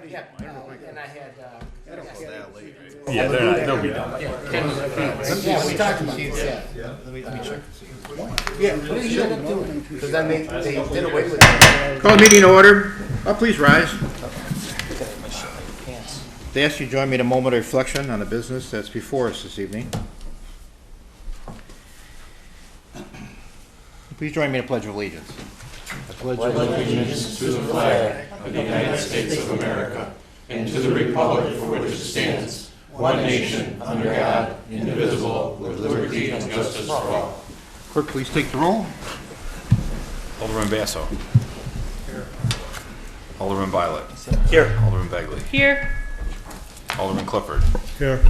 Yeah, and I had, Yeah, they'll be done. yeah, we talked about this, yeah. Let me check. Yeah, what did you end up doing? Because then they did away with it. Call the meeting to order. Please rise. They ask you to join me in a moment of reflection on the business that's before us this evening. Please join me in a pledge of allegiance. I pledge allegiance to the flag of the United States of America and to the republic for which it stands, one nation, under God, indivisible, with liberty and justice for all. Clerk, please take the roll. Alderman Basso. Here. Alderman Violet. Here. Alderman Begley. Here. Alderman Clifford. Here.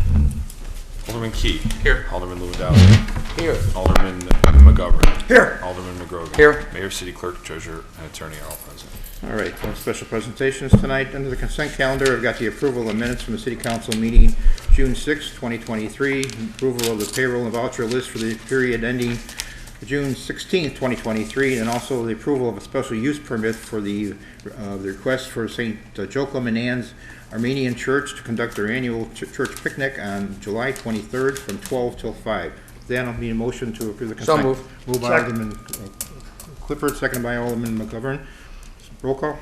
Alderman Key. Here. Alderman Lewandowski. Here. Alderman McGovern. Here. Alderman McGrogan. Here. Mayor, City Clerk, Treasurer, and Attorney are all present. All right, no special presentations tonight. Under the consent calendar, I've got the approval of minutes from the City Council meeting June 6, 2023, approval of the payroll and voucher list for the period ending June 16, 2023, and also the approval of a special use permit for the request for St. Joachim and Anne's Armenian Church to conduct their annual church picnic on July 23rd from 12 till 5. Then I'll need a motion to approve the consent. So moved. Moved by Alderman Clifford, seconded by Alderman McGovern. Roll call.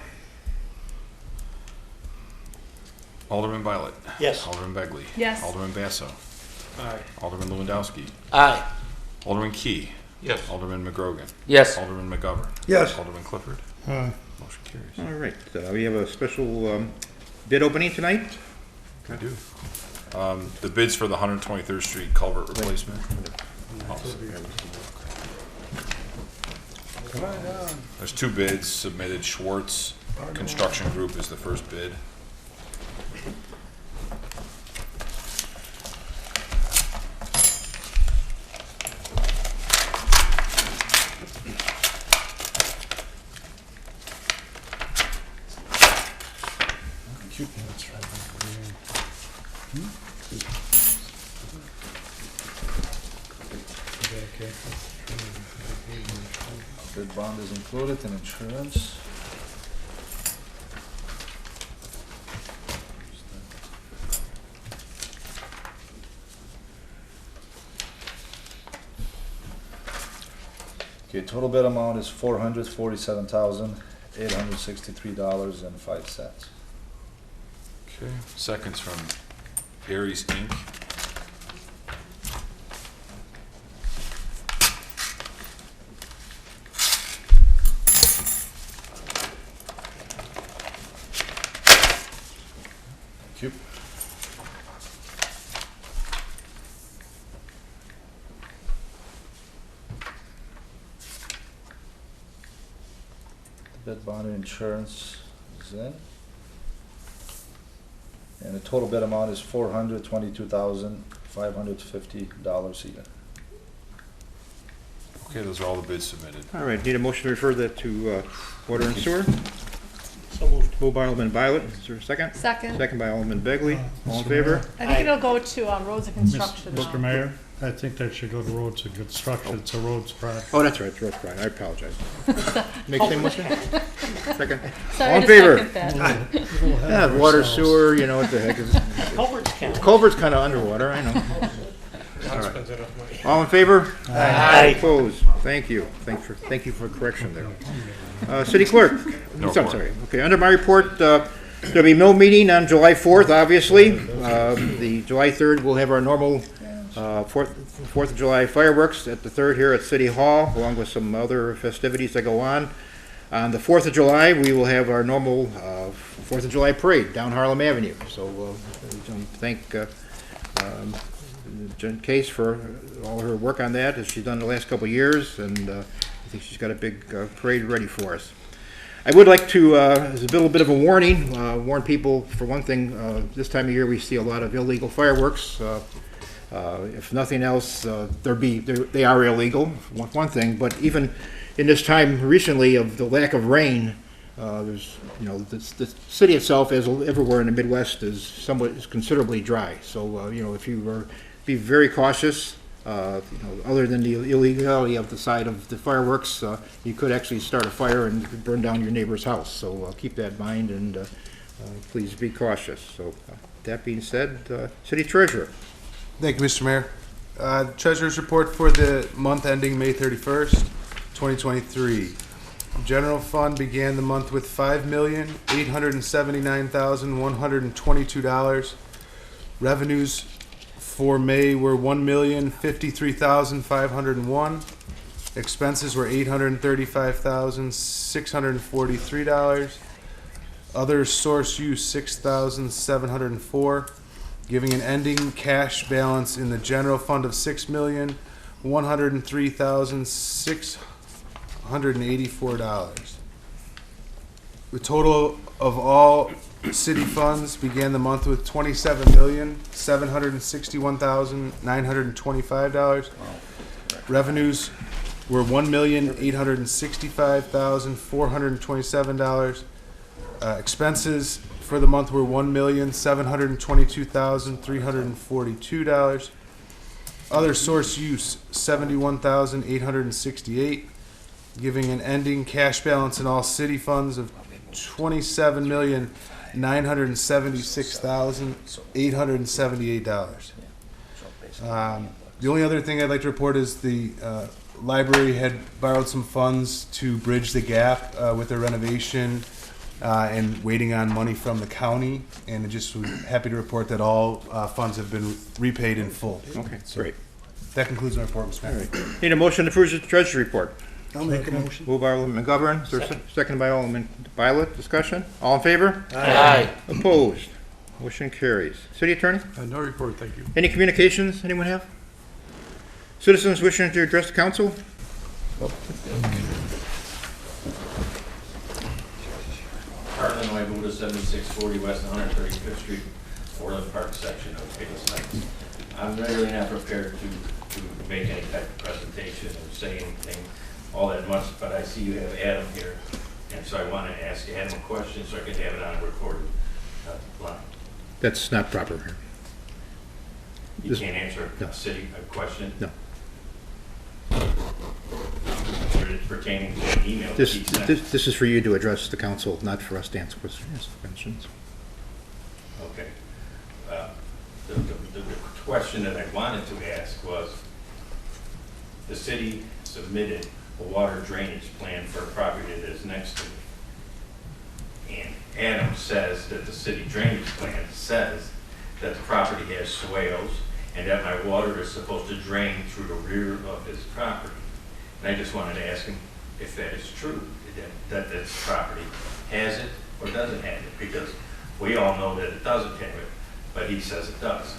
Alderman Violet. Yes. Alderman Begley. Yes. Alderman Basso. Aye. Alderman Lewandowski. Aye. Alderman Key. Yes. Alderman McGrogan. Yes. Alderman McGovern. Yes. Alderman Clifford. Motion carries. All right, we have a special bid opening tonight. I do. The bids for the 123rd Street culvert replacement. There's two bids submitted. Schwartz Construction Group is the first bid. Bid bond is included in insurance. Okay, total bid amount is $447,863.05. Okay. Seconds from Aries Inc. Thank you. The bid bond and insurance is in. And the total bid amount is $422,550 even. Okay, those are all the bids submitted. All right, need a motion to refer that to water and sewer. So moved. Moved by Alderman Violet. Is there a second? Second. Second by Alderman Begley. All in Mr. favor? Mayor? I think it'll go to roads and construction. Mr. Mayor, I think that should go to roads and construction. It's a roads project. Oh, that's right, it's Ross Bryan. I apologize. Make same motion? Second. Sorry All in to favor? second that. Yeah, water, sewer, you know what the heck is. Culverts count. Culvert's kind of underwater, I know. All in favor? Aye. Opposed? Thank you. Thank you for correction there. City Clerk? No I'm report. sorry. Okay, under my report, there'll be no meeting on July 4th, obviously. The July 3rd, we'll have our normal 4th of July fireworks at the 3rd here at City Hall, along with some other festivities that go on. On the 4th of July, we will have our normal 4th of July parade down Harlem Avenue. So thank Jen Case for all her work on that, as she's done the last couple of years, and I think she's got a big parade ready for us. I would like to, as a little bit of a warning, warn people, for one thing, this time of year we see a lot of illegal fireworks. If nothing else, they are illegal, one thing, but even in this time recently of the lack of rain, there's, the city itself, as everywhere in the Midwest, is considerably dry. So, if you are, be very cautious. Other than the illegality of the side of the fireworks, you could actually start a fire and burn down your neighbor's house. So keep that in mind, and Please be cautious. So that being said, City Treasurer. Thank you, Mr. Mayor. Treasurer's report for the month ending May 31st, 2023. General fund began the month with $5,879,122. Revenues for May were $1,053,501. Expenses were $835,643. Other source use $6,704, giving an ending cash balance in the general fund of $6,103,684. The total of all city funds began the month with $27,761,925. Revenues were $1,865,427. Expenses for the month were $1,722,342. Other source use $71,868, giving an ending cash balance in all city funds of $27,976,878. The only other thing I'd like to report is the library had borrowed some funds to bridge the gap with their renovation and waiting on money from the county, and I just was happy to report that all funds have been repaid in full. Okay, great. That concludes my report, Mr. Mayor. Need a motion to approve the Treasury report. I'll make a motion. Moved by Alderman McGovern. Is there a second by Alderman Violet. Discussion? All in favor? Aye. Opposed? Motion carries. City Attorney? No report, thank you. Any communications anyone have? Citizens wishing to address the council? Heartland, I move to 7640 West 135th Street, Orland Park section of Palos Heights. I'm really not prepared to make any type of presentation or say anything all that much, but I see you have Adam here, and so I want to ask Adam a question so I can have it on a recorded line. That's not proper here. You can't answer No. a question? No. It's pertaining to an email that This he sent. is for you to address the council, not for us to answer questions. Okay. The question that I wanted to ask was, the city submitted a water drainage plan for a property that is next to it. And Adam says that the city drainage plan says that the property has swales and that my water is supposed to drain through the rear of his property. And I just wanted to ask him if that is true, that this property has it or doesn't have it, because we all know that it doesn't have it, but he says it does.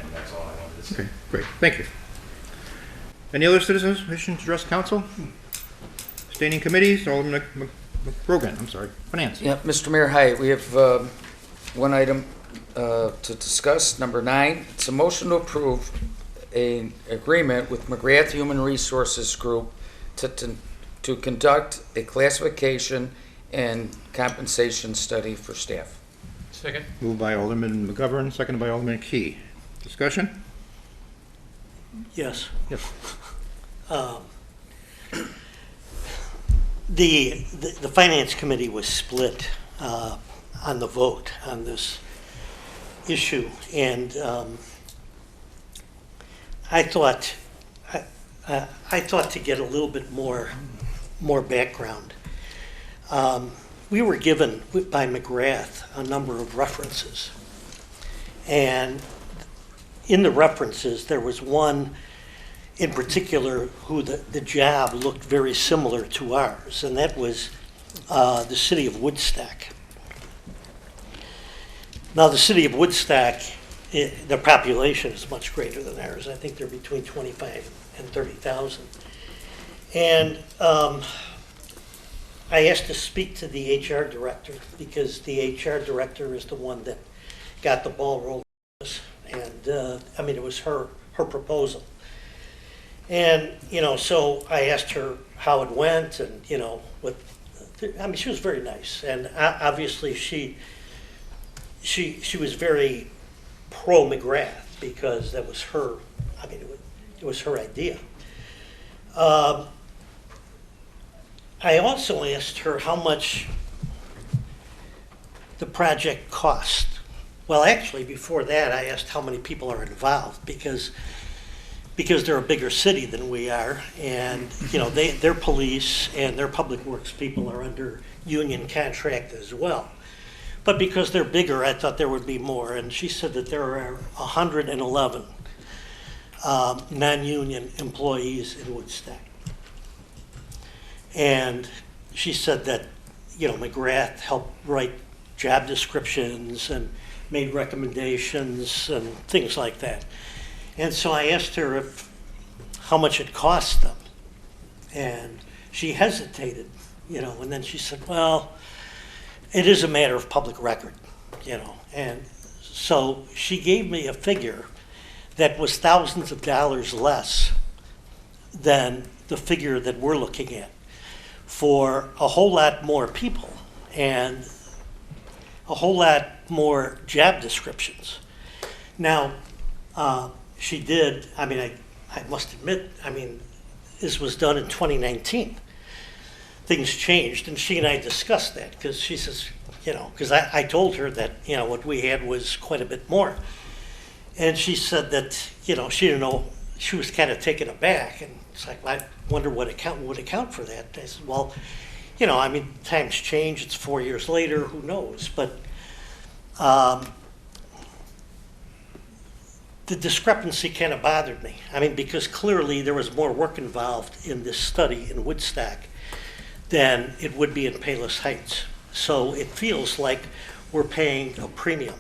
And that's all I wanted to say. Okay, great. Thank you. Any other citizens wishing to address council? Standing committees, Alderman McGrogan, I'm sorry, Finance. Yeah, Mr. Mayor, hi. We have one item to discuss, number 9. It's a motion to approve an agreement with McGrath Human Resources Group to conduct a classification and compensation study for staff. Second. Moved by Alderman McGovern, seconded by Alderman Key. Discussion? Yes. Yes. The Finance Committee was split on the vote on this issue, and I thought to get a little bit more background. We were given by McGrath a number of references, and in the references there was one in particular who the job looked very similar to ours, and that was the city of Woodstock. Now, the city of Woodstock, the population is much greater than ours. I think they're between 25 and 30,000. And I asked to speak to the HR director, because the HR director is the one that got the ball rolling. And I mean, it was her proposal. And, so I asked her how it went, and, she was very nice. And obviously she was very pro McGrath, because that was her, it was her idea. I also asked her how much the project cost. Well, actually, before that, I asked how many people are involved, because they're a bigger city than we are, and, you know, their police and their public works people are under union contract as well. But because they're bigger, I thought there would be more, and she said that there are 111 non-union employees in Woodstock. And she said that, you know, McGrath helped write job descriptions and made recommendations and things like that. And so I asked her how much it cost them. And she hesitated, you know, and then she said, well, it is a matter of public record, you know. And so she gave me a figure that was thousands of dollars less than the figure that we're looking at, for a whole lot more people and a whole lot more job descriptions. Now, she did, I mean, I must admit, I mean, this was done in 2019. Things changed, and she and I discussed that, because she says, you know, because I told her that, you know, what we had was quite a bit more. And she said that, you know, she didn't know, she was kind of taken aback, and it's like, well, I wonder what would account for that. I said, well, you know, I mean, times change, it's 4 years later, who knows? But the discrepancy kind of bothered me. I mean, because clearly there was more work involved in this study in Woodstock than it would be in Palos Heights. So it feels like we're paying a premium.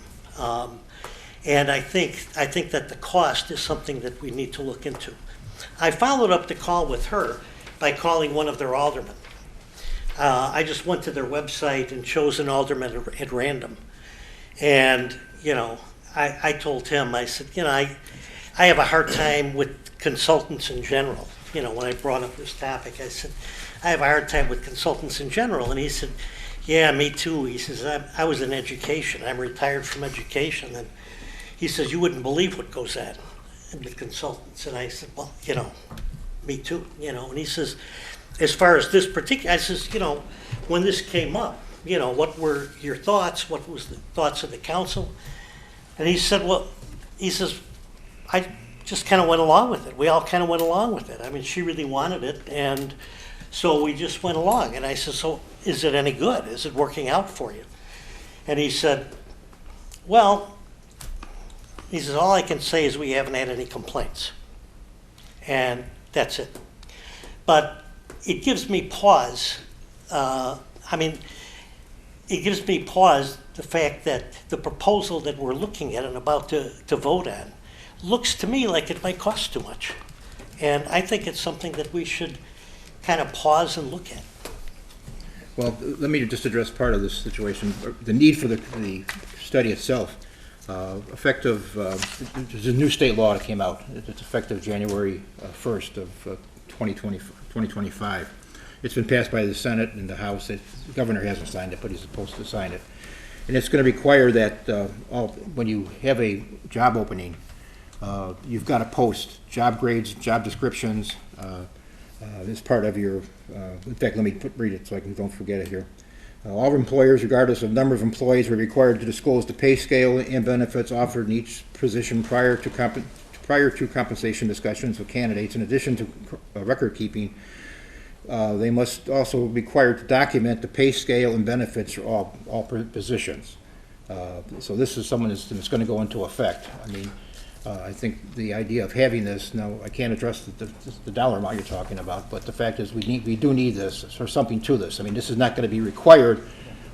And I think that the cost is something that we need to look into. I followed up the call with her by calling one of their aldermen. I just went to their website and chose an alderman at random. And, you know, I told him, I said, you know, I have a hard time with consultants in general. You know, when I brought up this topic, I said, I have a hard time with consultants in general. And he said, yeah, me too. He says, I was in education. I'm retired from education. And he says, you wouldn't believe what goes on with consultants. And I said, well, you know, me too, you know. And he says, as far as this particular, I says, you know, when this came up, you know, what were your thoughts? What was the thoughts of the council? And he said, well, he says, I just kind of went along with it. We all kind of went along with it. I mean, she really wanted it, and so we just went along. And I said, so is it any good? Is it working out for you? And he said, well, he says, all I can say is we haven't had any complaints. And that's it. But it gives me pause. It gives me pause, the fact that the proposal that we're looking at and about to vote on looks to me like it might cost too much. And I think it's something that we should kind of pause and look at. Well, let me just address part of this situation, the need for the study itself. Effective, there's a new state law that came out. It's effective January 1st of 2025. It's been passed by the Senate and the House. The governor hasn't signed it, but he's supposed to sign it. And it's going to require that when you have a job opening, you've got to post job grades, job descriptions as part of your, in fact, let me read it so I don't forget it here. All employers, regardless of number of employees, are required to disclose the pay scale and benefits offered in each position prior to compensation discussions with candidates. In addition to record keeping, they must also be required to document the pay scale and benefits for all positions. So this is something that's going to go into effect. I mean, I think the idea of having this, now I can't address the dollar amount you're talking about, but the fact is we do need this, or something to this. I mean, this is not going to be required,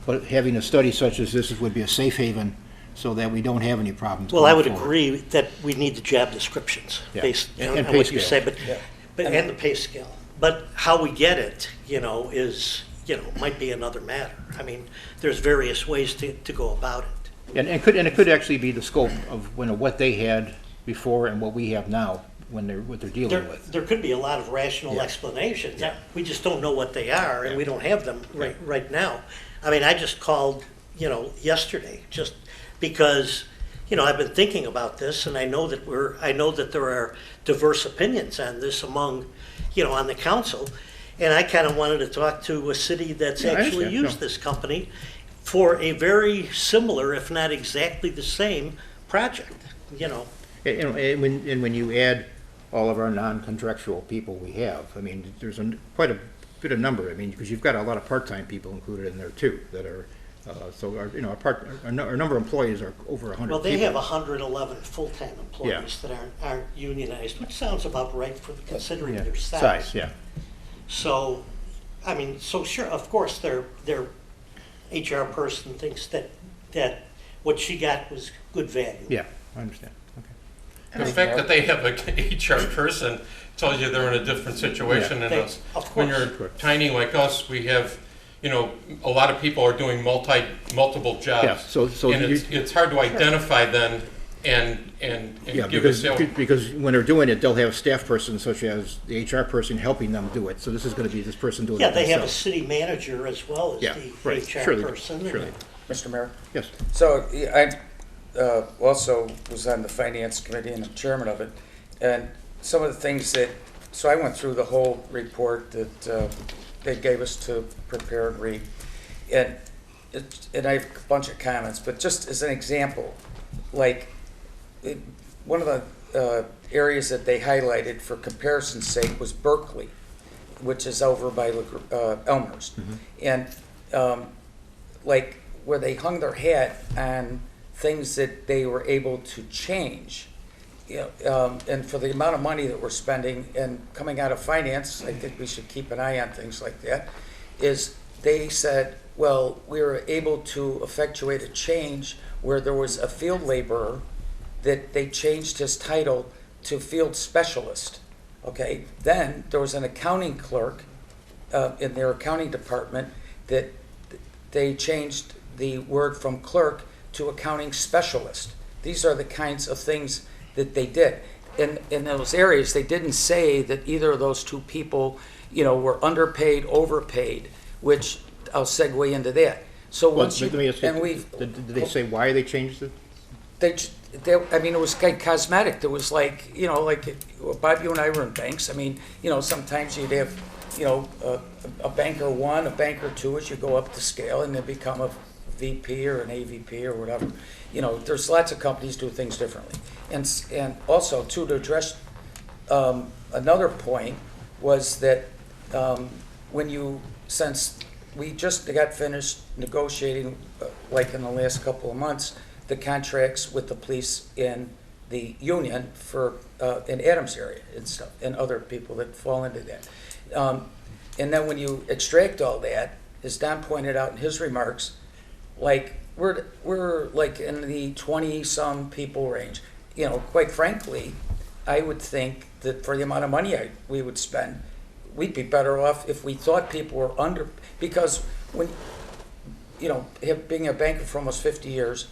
but having a study such as this would be a safe haven so that we don't have any problems. Well, I would forward. agree that we need the job descriptions based on and what you say, but and the pay scale. But how we get it, you know, is, you know, might be another matter. I mean, there's various ways to go about it. And it could actually be the scope of what they had before and what we have now what they're dealing with. There could be a lot of rational explanations. Yeah. We just don't know what they are, and we don't have them right now. I mean, I just called, you know, yesterday just because, you know, I've been thinking about this, and I know that there are diverse opinions on this among, you know, on the council, and I kind of wanted to talk to a city that's actually used this company for a very similar, if not exactly the same, project, you know. And when you add all of our non-contractual people we have, I mean, there's quite a bit of number, I mean, because you've got a lot of part-time people included in there too, that are, so our, you know, our number of employees are over 100 Well, they people. have 111 full-time employees that aren't unionized, which sounds about right for considering their size. Yeah. So, I mean, so sure, of course, their HR person thinks that what she got was good value. Yeah, I understand. Okay. The fact that they have an HR person tells you they're in a different situation than They- us. of When course. you're tiny like us, we have, you know, a lot of people are doing multiple jobs. Yeah, so And it's hard to identify then and Yeah, give a because, sale. because when they're doing it, they'll have a staff person such as the HR person helping them do it. So this is gonna be this person doing it Yeah, they have a themselves. city manager as well as Yeah, the right, HR surely, person. surely. Mr. Mayor? Yes. So I also was on the finance committee and I'm chairman of it. And some of the things that, so I went through the whole report that they gave us to prepare and read. And I have a bunch of comments, but just as an example, like one of the areas that they highlighted for comparison's sake was Berkeley, which is over by Elmhurst. And like where they hung their hat on things that they were able to change. You know, and for the amount of money that we're spending and coming out of finance, I think we should keep an eye on things like that, is they said, well, we were able to effectuate a change where there was a field laborer that they changed his title to field specialist. Okay, then there was an accounting clerk in their accounting department that they changed the word from clerk to accounting specialist. These are the kinds of things that they did. In those areas, they didn't say that either of those two people, you know, were underpaid, overpaid, which I'll segue into that. So once Let me ask you, and we did they say why they changed it? they, I mean, it was like cosmetic. There was like, you know, like Bob, you and I were in banks. I mean, you know, sometimes you'd have, you know, a banker one, a banker two, as you go up the scale and then become a VP or an AVP or whatever. You know, there's lots of companies do things differently. And also, too, to address another point was that since we just got finished negotiating, like in the last couple of months, the contracts with the police in the union for in Adams area and stuff, and other people that fall into that. And then when you extract all that, as Don pointed out in his remarks, like we're like in the 20-some people range. You know, quite frankly, I would think that for the amount of money we would spend, we'd be better off if we thought people were under, because when, you know, being a banker for almost 50 years,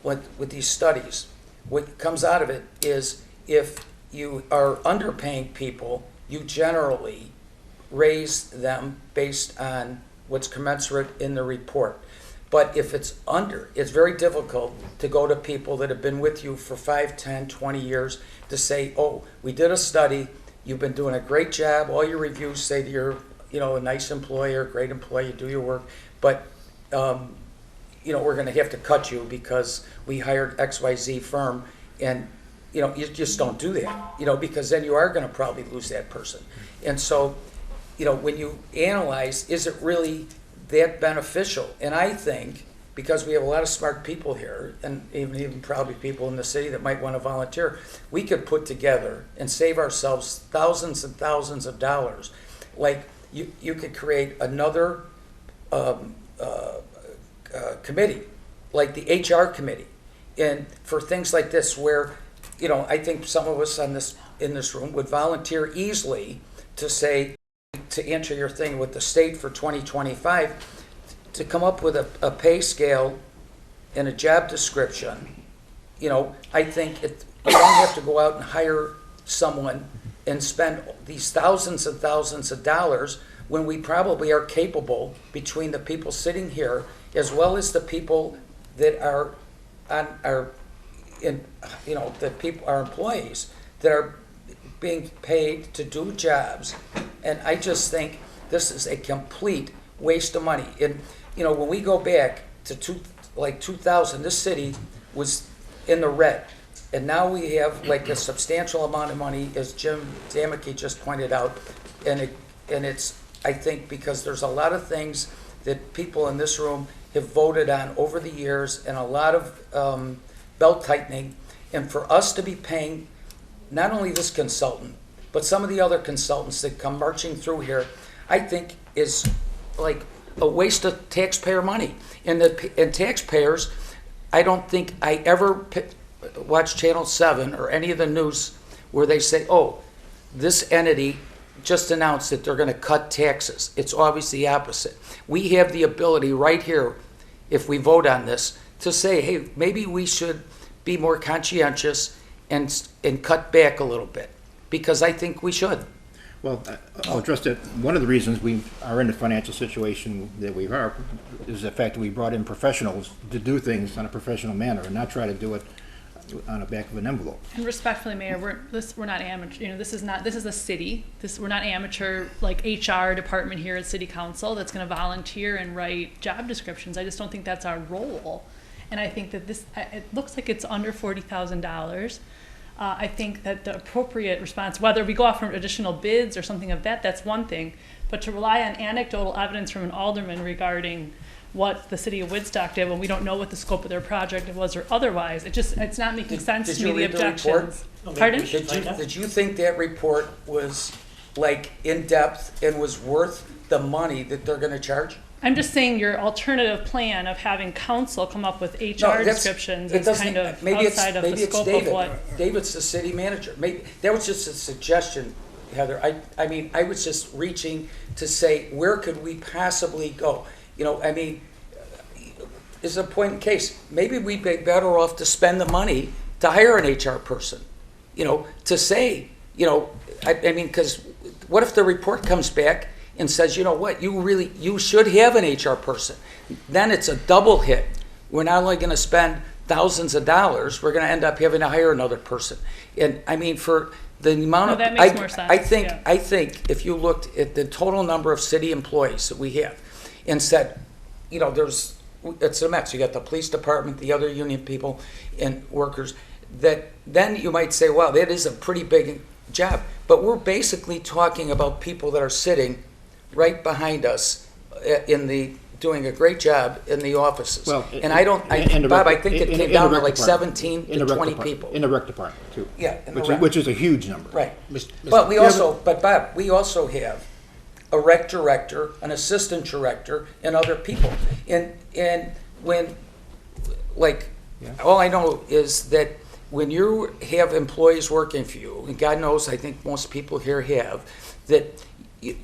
with these studies, what comes out of it is if you are underpaying people, you generally raise them based on what's commensurate in the report. But if it's under, it's very difficult to go to people that have been with you for 5, 10, 20 years to say, oh, we did a study, you've been doing a great job, all your reviews say that you're, you know, a nice employer, great employee, you do your work, but you know, we're going to have to cut you because we hired XYZ firm, and you know, you just don't do that, you know, because then you are going to probably lose that person. And so, you know, when you analyze, is it really that beneficial? And I think, because we have a lot of smart people here, and even probably people in the city that might want to volunteer, we could put together and save ourselves thousands and thousands of dollars. Like, you could create another committee, like the HR committee, and for things like this, where, you know, I think some of us in this room would volunteer easily to say, to answer your thing with the state for 2025, to come up with a pay scale and a job description. You know, I think you don't have to go out and hire someone and spend these thousands and thousands of dollars when we probably are capable, between the people sitting here as well as the people that are our employees that are being paid to do jobs. And I just think this is a complete waste of money. And, you know, when we go back, like 2000, this city was in the red. And now we have like a substantial amount of money, as Jim Zamicki just pointed out. And it's, I think, because there's a lot of things that people in this room have voted on over the years, and a lot of belt tightening. And for us to be paying not only this consultant, but some of the other consultants that come marching through here, I think is like a waste of taxpayer money. And taxpayers, I don't think I ever watch Channel 7 or any of the news where they say, oh, this entity just announced that they're going to cut taxes. It's obviously the opposite. We have the ability right here, if we vote on this, to say, hey, maybe we should be more conscientious and cut back a little bit, because I think we should. Well, I'll address that. One of the reasons we are in the financial situation that we are is the fact that we brought in professionals to do things in a professional manner and not try to do it on the back of an envelope. And respectfully, Mayor, we're not amateur. You know, this is a city. We're not amateur like HR department here at City Council that's going to volunteer and write job descriptions. I just don't think that's our role. And I think that it looks like it's under $40,000. I think that the appropriate response, whether we go off from additional bids or something of that's one thing. But to rely on anecdotal evidence from an alderman regarding what the city of Woodstock did when we don't know what the scope of their project was or otherwise, it's not making sense to me, the objections. Pardon? Did you think that report was like in-depth and was worth the money that they're going to charge? I'm just saying your alternative plan of having council come up with HR descriptions is kind of outside of the scope of what. David's the city manager. Maybe that was just a suggestion, Heather. I mean, I was just reaching to say, where could we possibly go? You know, I mean, is a point in case. Maybe we'd be better off to spend the money to hire an HR person. You know, to say, you know, I mean, because what if the report comes back and says, you know what, you should have an HR person. Then it's a double hit. We're not only going to spend thousands of dollars, we're going to end up having to hire another person. And I mean, for the amount of, that makes more sense. I think if you looked at the total number of city employees that we have and said, you know, it's a mess. You got the police department, the other union people and workers, that then you might say, wow, that is a pretty big job. But we're basically talking about people that are sitting right behind us doing a great job in the offices. Well, Bob, I think it came down to like 17 to 20 people. In the rec department, too. Yeah. Which is a huge number. Right. But Bob, we also have a rec director, an assistant director, and other people. And when, like, all I know is that when you have employees working for you, and God knows, I think most people here have, that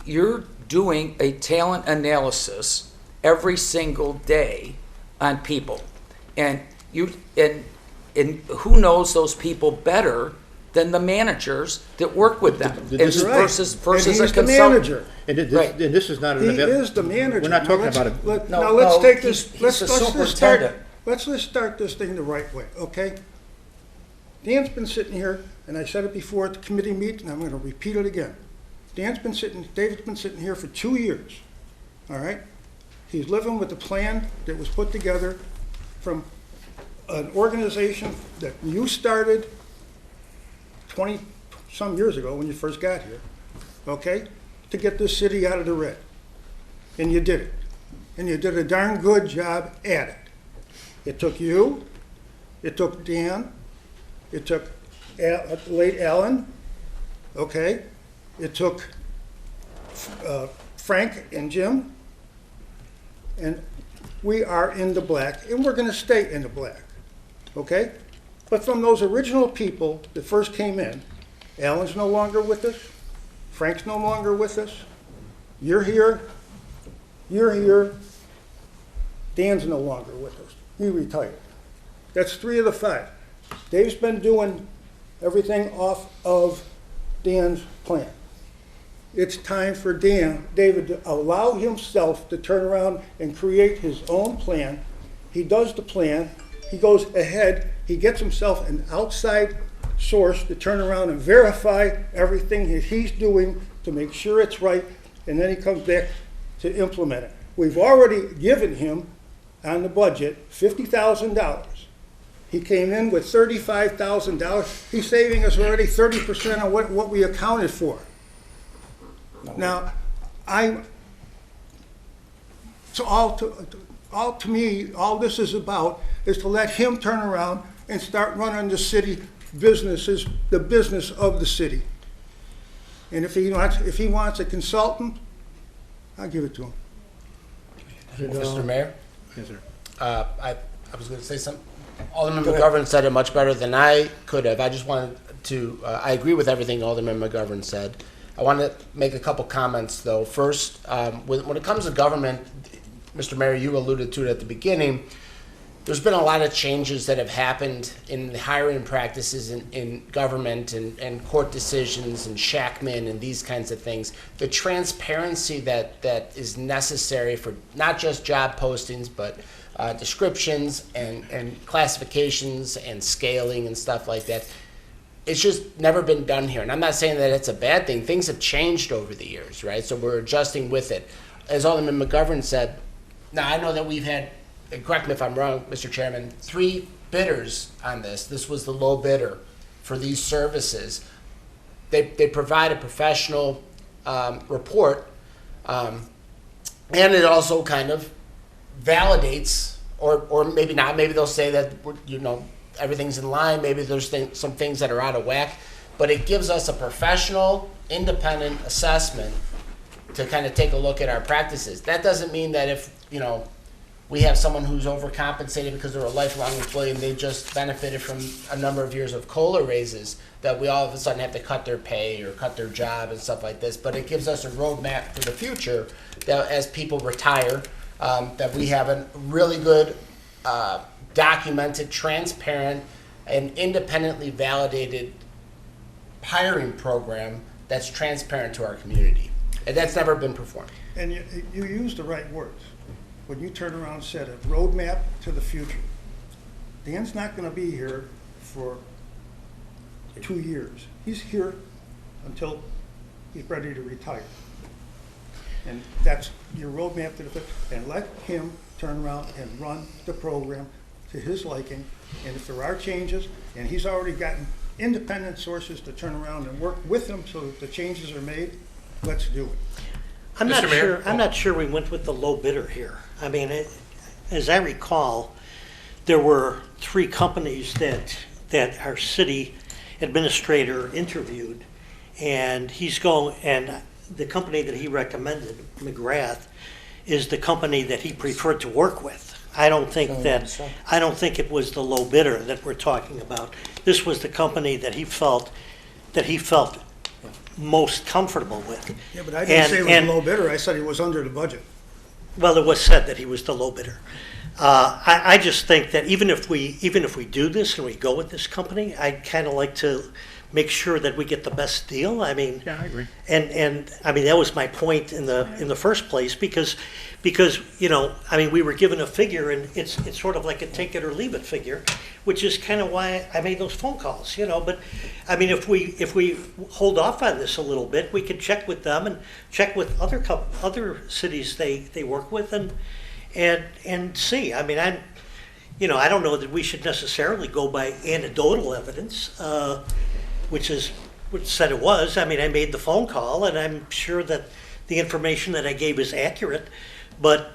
you're doing a talent analysis every single day on people, and who knows those people better than the managers that work with them, versus a consultant. Manager. And this is not an event. He is the manager. We're not talking about it. Now let's take this. Let's just start this thing the right way, okay? Dan's been sitting here, and I said it before at the committee meeting, and I'm going to repeat it again. David's been sitting here for 2 years, all right? He's living with the plan that was put together from an organization that you started 20-some years ago when you first got here, okay, to get this city out of the red. And you did it. And you did a darn good job at it. It took you, it took Dan, it took late Alan, okay? It took Frank and Jim, and we are in the black, and we're going to stay in the black, okay? But from those original people that first came in, Alan's no longer with us, Frank's no longer with us, you're here, Dan's no longer with us, he retired. That's 3 of the 5. Dave's been doing everything off of Dan's plan. It's time for David to allow himself to turn around and create his own plan. He does the plan. He goes ahead. He gets himself an outside source to turn around and verify everything that he's doing to make sure it's right, and then he comes back to implement it. We've already given him on the budget $50,000. He came in with $35,000. He's saving us already 30% of what we accounted for. Now, so all to me, all this is about is to let him turn around and start running the city businesses, the business of the city. And if he wants a consultant, I'll give it to him. Mr. Mayor? Yes, sir. I was going to say something. Alderman McGovern said it much better than I could have. I just wanted to, I agree with everything Alderman McGovern said. I want to make a couple comments, though. First, when it comes to government, Mr. Mayor, you alluded to it at the beginning, there's been a lot of changes that have happened in the hiring practices in government and court decisions and Shackman and these kinds of things. The transparency that is necessary for not just job postings, but descriptions and classifications and scaling and stuff like that. It's just never been done here. And I'm not saying that it's a bad thing. Things have changed over the years, right? So we're adjusting with it. As Alderman McGovern said, now I know that we've had, correct me if I'm wrong, Mr. Chairman, 3 bidders on this. This was the low bidder for these services. They provide a professional report, and it also kind of validates, or maybe not. Maybe they'll say that everything's in line. Maybe there's some things that are out of whack, but it gives us a professional, independent assessment to kind of take a look at our practices. That doesn't mean that if we have someone who's overcompensated because they're a lifelong employee and they just benefited from a number of years of COLA raises, that we all of a sudden have to cut their pay or cut their job and stuff like this. But it gives us a roadmap for the future that as people retire, that we have a really good, documented, transparent, and independently validated hiring program that's transparent to our community. And that's never been performed. And you used the right words when you turned around and said a roadmap to the future. Dan's not going to be here for 2 years. He's here until he's ready to retire. And that's your roadmap to the future. And let him turn around and run the program to his liking. And if there are changes, and he's already gotten independent sources to turn around and work with him so that the changes are made, let's do it. I'm not sure we went with the low bidder here. I mean, as I recall, there were 3 companies that our city administrator interviewed, and the company that he recommended, McGrath, is the company that he preferred to work with. I don't think it was the low bidder that we're talking about. This was the company that he felt most comfortable with. Yeah, but I didn't say it was a low bidder. I said he was under the budget. Well, it was said that he was the low bidder. I just think that even if we do this and we go with this company, I'd kind of like to make sure that we get the best deal. I mean, Yeah, I agree. and I mean that was my point in the first place because we were given a figure and it's sort of like a take it or leave it figure, which is kind of why I made those phone calls. But I mean if we hold off on this a little bit, we could check with them and check with other cities they work with and see. I mean I don't know that we should necessarily go by anecdotal evidence. Which said it was. I mean, I made the phone call, and I'm sure that the information that I gave is accurate, but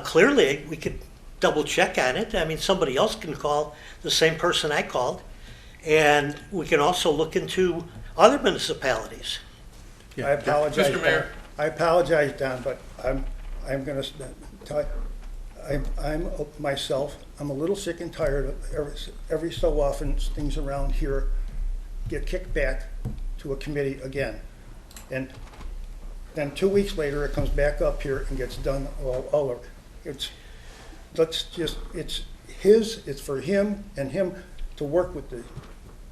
clearly we could double check on it. I mean, somebody else can call the same person I called, and we can also look into other municipalities. I apologize, Mr. Mayor. I apologize, Don, but I'm going to tell you, I'm myself, I'm a little sick and tired of every so often things around here get kicked back to a committee again. And then 2 weeks later, it comes back up here and gets done all over. It's for him and him to work with the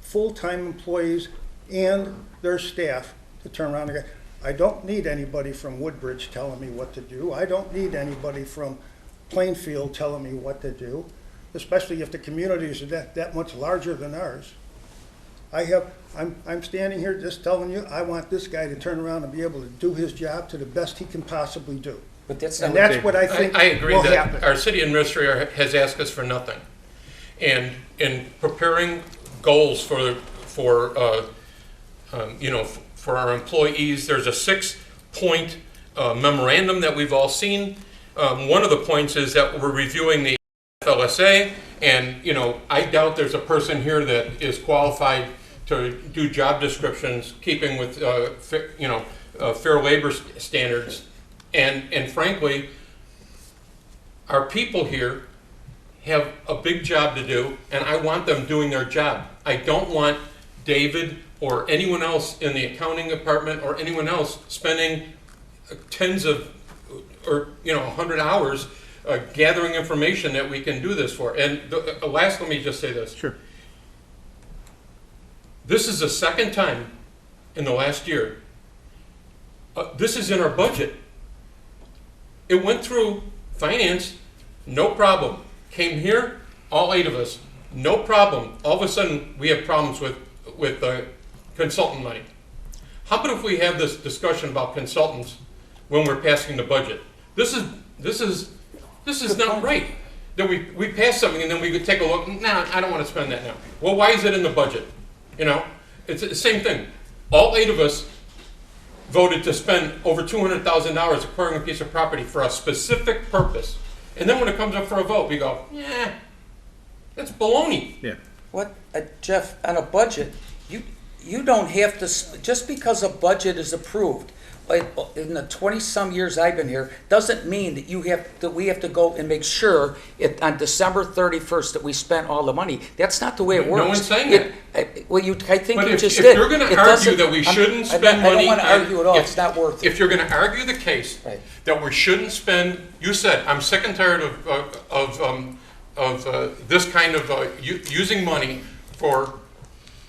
full-time employees and their staff to turn around and go. I don't need anybody from Woodbridge telling me what to do. I don't need anybody from Plainfield telling me what to do, especially if the communities are that much larger than ours. I'm standing here just telling you, I want this guy to turn around and be able to do his job to the best he can possibly do. But that's not And what that's what I think I agree will that happen. our city administrator has asked us for nothing. And in preparing goals for for our employees, there's a 6-point memorandum that we've all seen. One of the points is that we're reviewing the FLSA, and, I doubt there's a person here that is qualified to do job descriptions keeping with, fair labor standards. And frankly, our people here have a big job to do, and I want them doing their job. I don't want David or anyone else in the accounting department or anyone else spending tens of, or 100 hours gathering information that we can do this for. And let me just say this. Sure. This is the second time in the last year. This is in our budget. It went through finance, no problem. Came here, all 8 of us, no problem. All of a sudden, we have problems with consultant money. How about if we have this discussion about consultants when we're passing the budget? This is not right. That we pass something and then we could take a look. Nah, I don't want to spend that now. Well, why is it in the budget? It's the same thing. All 8 of us voted to spend over $200,000 acquiring a piece of property for a specific purpose. And then when it comes up for a vote, we go, yeah, that's baloney. Yeah. What, Jeff, on a budget, you don't have to, just because a budget is approved, like in the 20-some years I've been here, doesn't mean that we have to go and make sure on December 31st that we spent all the money. That's not the way it works. No one's saying that. I think But you if just did. you're going to argue that we shouldn't spend money, I don't want to argue at all. It's not worth it. If you're going to argue the case Right. that we shouldn't spend, you said, I'm sick and tired of this kind of using money for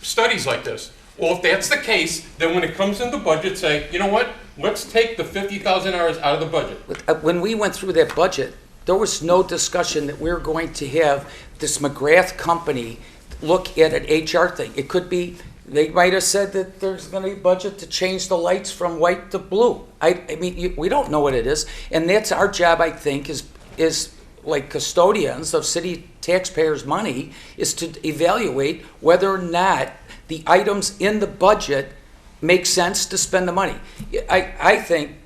studies like this. Well, if that's the case, then when it comes in the budget, say, you know what? Let's take the $50,000 out of the budget. When we went through that budget, there was no discussion that we were going to have this McGrath company look at an HR thing. It could be, they might have said that there's going to be a budget to change the lights from white to blue. I mean, we don't know what it is. And that's our job, I think, is like custodians of city taxpayers' money, is to evaluate whether or not the items in the budget make sense to spend the money. I think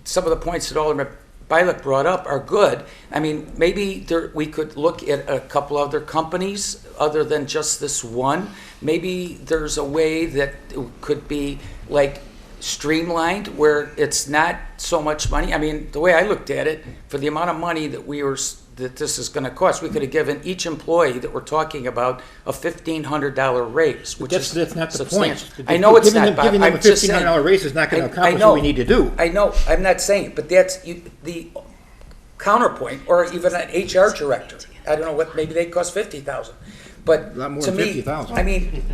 some of the points that Alderman Bialik brought up are good. I mean, maybe we could look at a couple other companies other than just this one. Maybe there's a way that it could be like streamlined where it's not so much money. I mean, the way I looked at it, for the amount of money that this is going to cost, we could have given each employee that we're talking about a $1,500 raise, which is That's not the substantial. point. I know it's Giving not, them, Bob. giving them a I'm just saying. $1,500 raise is not going to I accomplish know. what we need to do. I know, I'm not saying it, but that's the counterpoint, or even an HR director. I don't know what, maybe they cost $50,000. But A lot more to than me, $50,000. I mean,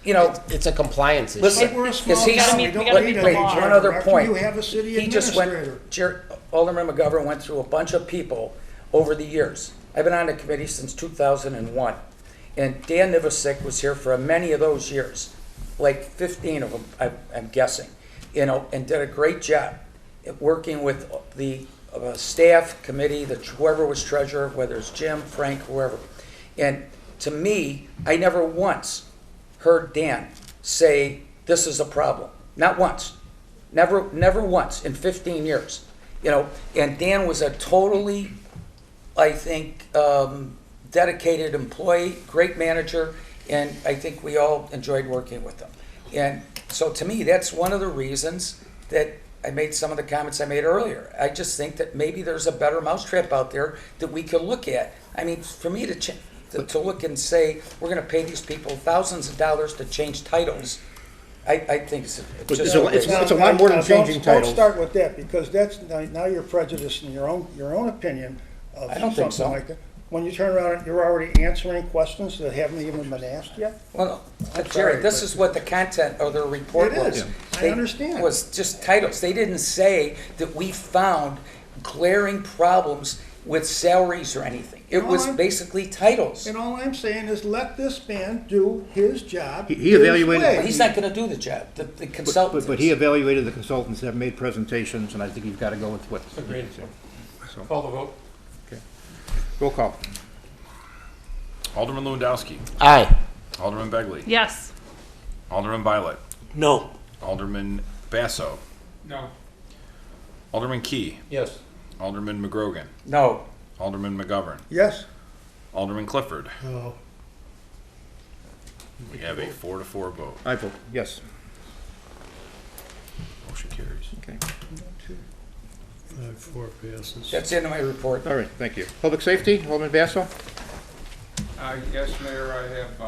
It's a compliance issue. listen, We're a is small he, town. We We don't gotta need meet an the law. HR one other director. point. You have a city He just went, administrator. Alderman McGovern went through a bunch of people over the years. I've been on the committee since 2001. And Dan Nivisick was here for many of those years, like 15 of them, I'm guessing, and did a great job at working with the staff committee, whoever was treasurer, whether it's Jim, Frank, whoever. And to me, I never once heard Dan say, this is a problem. Not once. Never once in 15 years. And Dan was a totally, I think, dedicated employee, great manager, and I think we all enjoyed working with him. And so to me, that's one of the reasons that I made some of the comments I made earlier. I just think that maybe there's a better mousetrap out there that we could look at. I mean, for me to look and say, we're going to pay these people thousands of dollars to change titles, I think it's just It's a lot more than changing titles. Don't start with that, because that's, now you're prejudicing your own opinion of I don't think so. something like that. When you turn around, you're already answering questions that haven't even been asked yet? Well, I'm Jerry, sorry, this but- is what the content of their report It was. is. I understand. Was just titles. They didn't say that we found glaring problems with salaries or anything. It No, was I'm- basically titles. And all I'm saying is let this man do his job. He his evaluated- way. But he's not gonna do the job, the consultant. But he evaluated the consultants that have made presentations, and I think you've got to go with what. Agreed. So, Call the vote. roll call. Alderman Lewandowski. Aye. Alderman Begley. Yes. Alderman Violet. No. Alderman Basso. No. Alderman Key. Yes. Alderman McGrogan. No, Alderman McGovern. Yes, Alderman Clifford. No. We have a 4-4 vote. I vote yes. Motion carries. Okay. 4 passes. that's the end of my report. All right, thank you. Public safety, Alderman Basso? Yes, Mayor, I have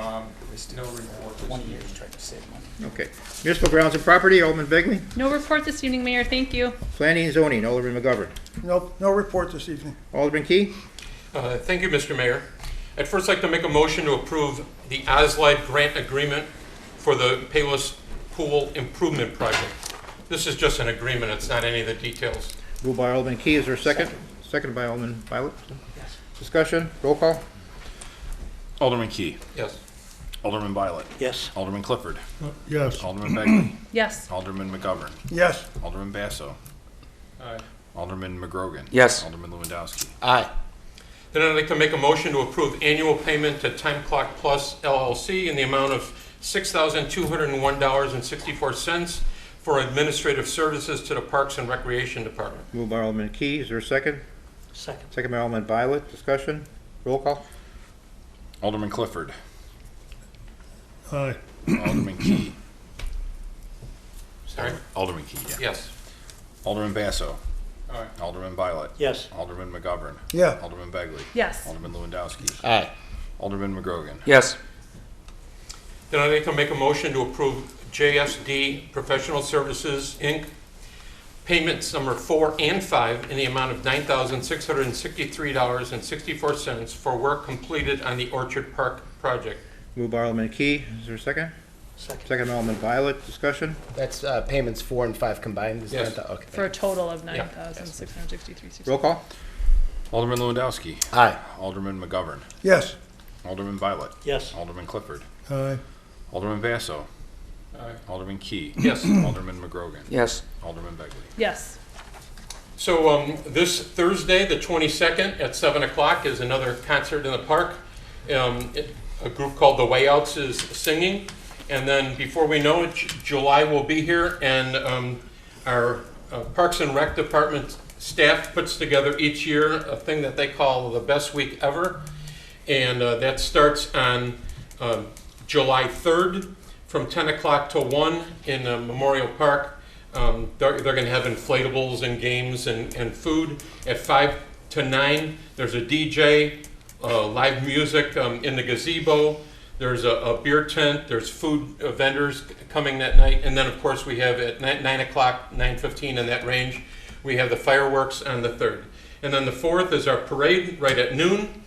no report. 20 years trying to save money. Okay. Municipal grounds and property, Alderman Begley? No report this evening, Mayor. Thank you. Planning and zoning, Alderman McGovern? no report this evening. Alderman Key? Thank you, Mr. Mayor. I'd first like to make a motion to approve the OSLIDE grant agreement for the Palos Pool Improvement Project. This is just an agreement, it's not any of the details. Moved by Alderman Key, is there a second? Second by Alderman Violet? Yes. Discussion, roll call? Alderman Key. Yes. Alderman Violet. Yes. Alderman Clifford. Yes. Alderman Begley. Yes. Alderman McGovern. Yes, Alderman Basso. Aye. Alderman McGrogan. Yes. Alderman Lewandowski. Aye. Then I'd like to make a motion to approve annual payment to Time Clock Plus LLC in the amount of $6,201.64 for administrative services to the Parks and Recreation Department. Moved by Alderman Key, is there a second? Second. Second by Alderman Violet, discussion, roll call? Alderman Clifford. Aye. Alderman Key. Sorry? Alderman Key, yeah. Yes. Alderman Basso. Aye. Alderman Violet. Yes. Alderman McGovern. yeah, Alderman Begley. Yes. Alderman Lewandowski. Aye. Alderman McGrogan. Yes, Then I'd like to make a motion to approve JSD Professional Services, Inc., payments number 4 and 5 in the amount of $9,663.64 for work completed on the Orchard Park project. Moved by Alderman Key, is there a second? Second. Second by Alderman Violet, discussion, That's payments 4 and 5 combined. Is Yes. that okay? For a total of Yeah. $9,663. roll call? Alderman Lewandowski. Aye. Alderman McGovern. yes, Alderman Violet. Yes. Alderman Clifford. Aye. Alderman Basso. Aye. Alderman Key. Yes. Alderman McGrogan. yes, Alderman Begley. Yes. So this Thursday, the 22nd, at 7 o'clock, is another concert in the park. A group called The Wayouts is singing. And then before we know it, July will be here, and our Parks and Rec Department staff puts together each year a thing that they call the Best Week Ever. And that starts on July 3rd from 10 o'clock to 1 in Memorial Park. They're going to have inflatables and games and food. At 5 to 9, there's a DJ, live music in the gazebo. There's a beer tent. There's food vendors coming that night. And then, of course, we have at 9 o'clock, 9:15 in that range, we have the fireworks on the 3rd. And then the 4th is our parade right at noon.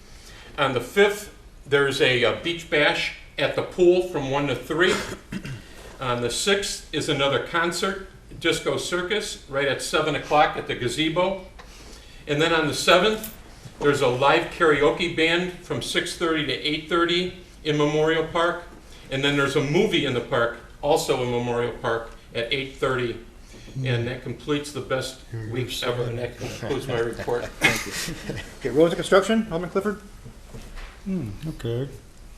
On the 5th, there's a beach bash at the pool from 1 to 3. On the 6th is another concert, Disco Circus, right at 7 o'clock at the gazebo. And then on the 7th, there's a live karaoke band from 6:30 to 8:30 in Memorial Park. And then there's a movie in the park, also in Memorial Park, at 8:30. And that completes the best week ever, and that concludes my report. Okay, roads and construction, Alderman Clifford? Okay.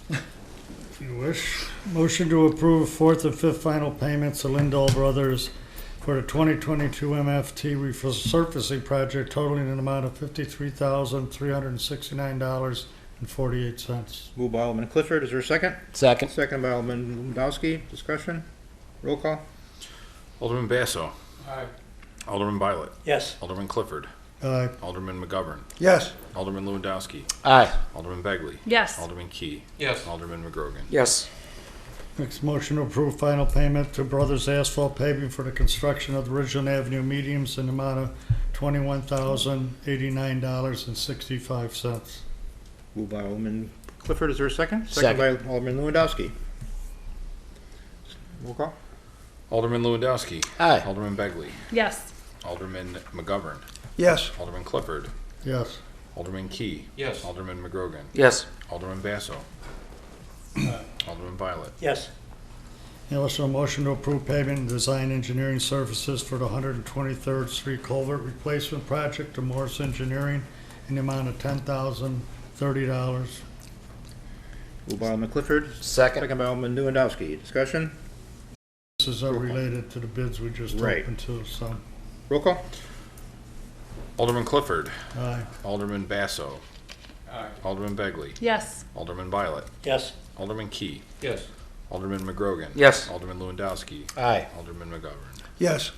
If you wish. Motion to approve 4th and 5th final payments to Lindahl Brothers for the 2022 MFT resurfacing project totaling an amount of $53,369.48. Moved by Alderman Clifford, is there a second? Second. Second by Alderman Lewandowski, discussion, roll call? Alderman Basso. Aye. Alderman Violet. Yes. Alderman Clifford. Aye. Alderman McGovern. yes, Alderman Lewandowski. Aye. Alderman Begley. Yes. Alderman Key. Yes. Alderman McGrogan. yes, Next motion to approve final payment to Brothers Asphalt Paving for the construction of the Ridgeland Avenue mediums in the amount of $21,089.65. Moved by Alderman Clifford, is there a second? Second. By Alderman Lewandowski. Roll call? Alderman Lewandowski. Aye. Alderman Begley. Yes. Alderman McGovern. yes, Alderman Clifford. Yes. Alderman Key. Yes. Alderman McGrogan. Yes. Alderman Basso. Alderman Violet. Yes. Also a motion to approve payment and design engineering services for the 123rd Street Culvert Replacement Project to Morse Engineering in the amount of $10,030. Moved by Alderman Clifford, Second. second by Alderman Lewandowski. Discussion? This is related to the bids we just Right. opened to, so, Roll call? Alderman Clifford. aye. Alderman Basso. Alderman Begley. Yes. Alderman Violet. Yes. Alderman Key. Yes. Alderman McGrogan. Yes. Alderman Lewandowski. Aye. Alderman McGovern. Yes.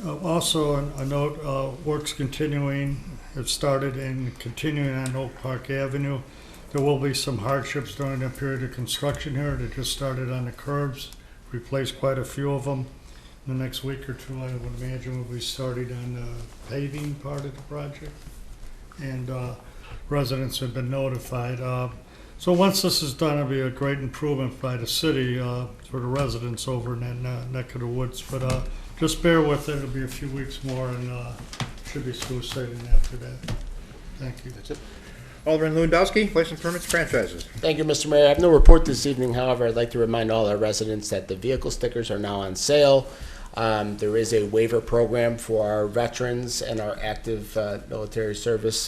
Also, a note, works continuing, have started and continuing on Oak Park Avenue. There will be some hardships during the period of construction here. They just started on the curbs, replaced quite a few of them. In the next week or two, I would imagine we'll be starting on the paving part of the project. And residents have been notified. So once this is done, it'll be a great improvement by the city for the residents over in that neck of the woods. But just bear with it. It'll be a few weeks more and should be smooth sailing after that. Thank you. That's it. Alderman Lewandowski, license permits, franchises. Thank you, Mr. Mayor. I have no report this evening. However, I'd like to remind all our residents that the vehicle stickers are now on sale. There is a waiver program for our veterans and our active military service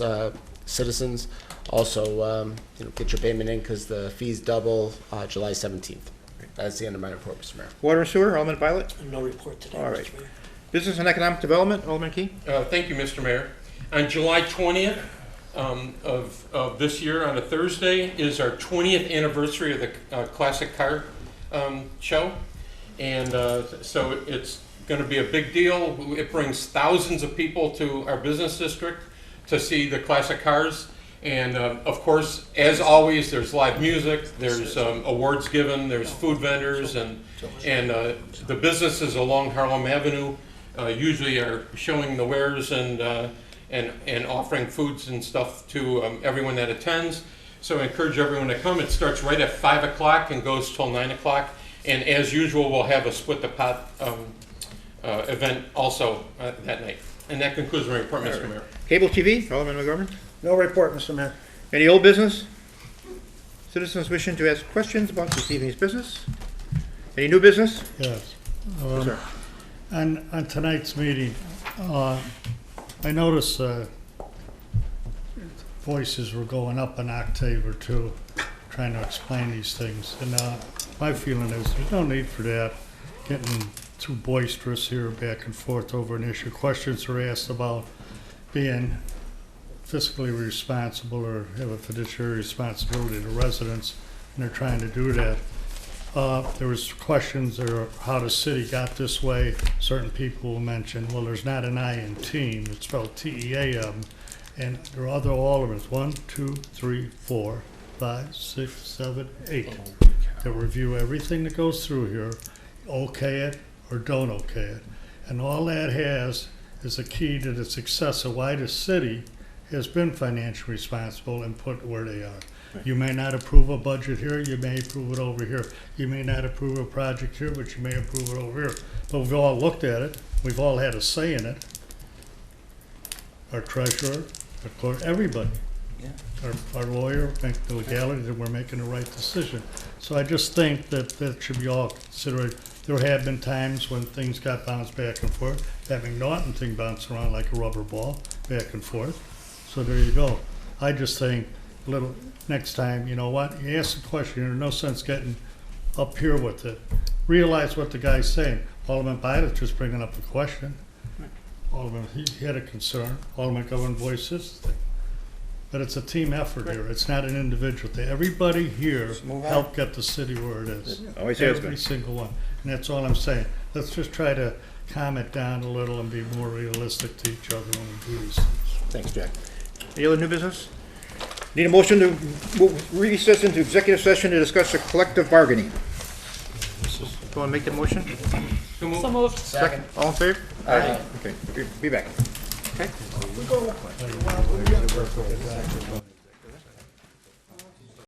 citizens. Also, get your payment in because the fees double July 17th. That's the end of my report, Mr. Mayor. Water and sewer, Alderman Violet. No report today, All right. Mr. Mayor. Business and economic development, Alderman Key. Thank you, Mr. Mayor. On July 20th of this year, on a Thursday, is our 20th anniversary of the Classic Car Show. And so it's going to be a big deal. It brings thousands of people to our business district to see the classic cars. And of course, as always, there's live music, there's awards given, there's food vendors, and the businesses along Harlem Avenue usually are showing the wares and offering foods and stuff to everyone that attends. So I encourage everyone to come. It starts right at 5 o'clock and goes till 9 o'clock. And as usual, we'll have a split the pot event also that night. And that concludes my report, Mr. Mayor. Cable TV, Alderman McGovern. No report, Mr. Mayor. Any old business? Citizens wishing to ask questions about this evening's business? Any new business? Yes. Yes, sir. On tonight's meeting, I noticed voices were going up an octave or two trying to explain these things. And my feeling is there's no need for that, getting too boisterous here back and forth over an issue. Questions are asked about being fiscally responsible or have a fiduciary responsibility to residents, and they're trying to do that. There was questions or how the city got this way. Certain people mentioned, well, there's not an I in team. It's spelled T-E-A-M. And there are other aldermen, 1, 2, 3, 4, 5, 6, 7, 8, that review everything that goes through here, okay it or don't okay it. And all that has is a key to the success of why the city has been financially responsible and put where they are. You may not approve a budget here, you may approve it over here. You may not approve a project here, but you may approve it over here. But we've all looked at it, we've all had a say in it. Our treasurer, our clerk, everybody. Yeah. Our lawyer, make the legality that we're making the right decision. So I just think that that should be all considered. There have been times when things got bounced back and forth. That McNaughton thing bounced around like a rubber ball, back and forth. So there you go. I just think next time, you know what, you ask a question, there's no sense getting up here with it. Realize what the guy's saying. Alderman Bidet's just bringing up a question. Alderman, he had a concern. Alderman Governor voiced his thing. But it's a team effort here. It's not an individual thing. Everybody here helped get the city where it is. Always has been. Every single one. And that's all I'm saying. Let's just try to calm it down a little and be more realistic to each other when we do these things. Thanks, Jack. Any other new business? Need a motion to recess into executive session to discuss the collective bargaining. Go and make the motion. So moved. Second. All in favor? Aye. Okay, be back. Okay.